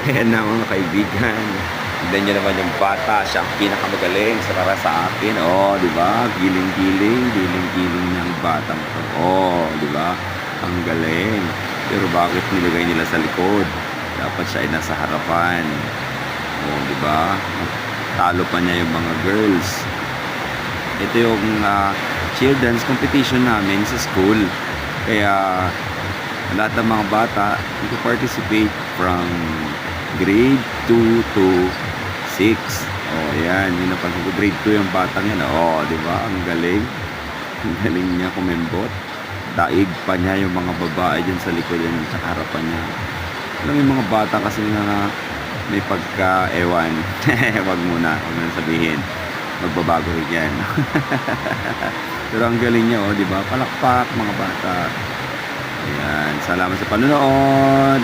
Ayan na mga kaibigan. Tignan nyo naman yung bata. Siya ang pinakamagaling sa para sa akin. Oh, di ba? Giling-giling. Giling-giling ng batang to. Oh, di ba? Ang galing. Pero bakit nilagay nila sa likod? Dapat siya ay nasa harapan. Oh, di ba? Talo pa niya yung mga girls. Ito yung cheer dance competition namin sa school. Kaya lahat ng mga bata nag-participate from grade 2 to 6. Oh, yan. Yun ang pag grade 2 yung batang yan. Oh, di ba? Ang galing. Ang galing niya kumembot. Daig pa niya yung mga babae dyan sa likod yan sa harapan niya. Alam mo yung mga bata kasi nga may pagka-ewan. Wag muna sabihin. Magbabago rin yan. Pero ang galing niya, oh, di ba? Palakpak mga bata. Ayan. Salamat sa panonood.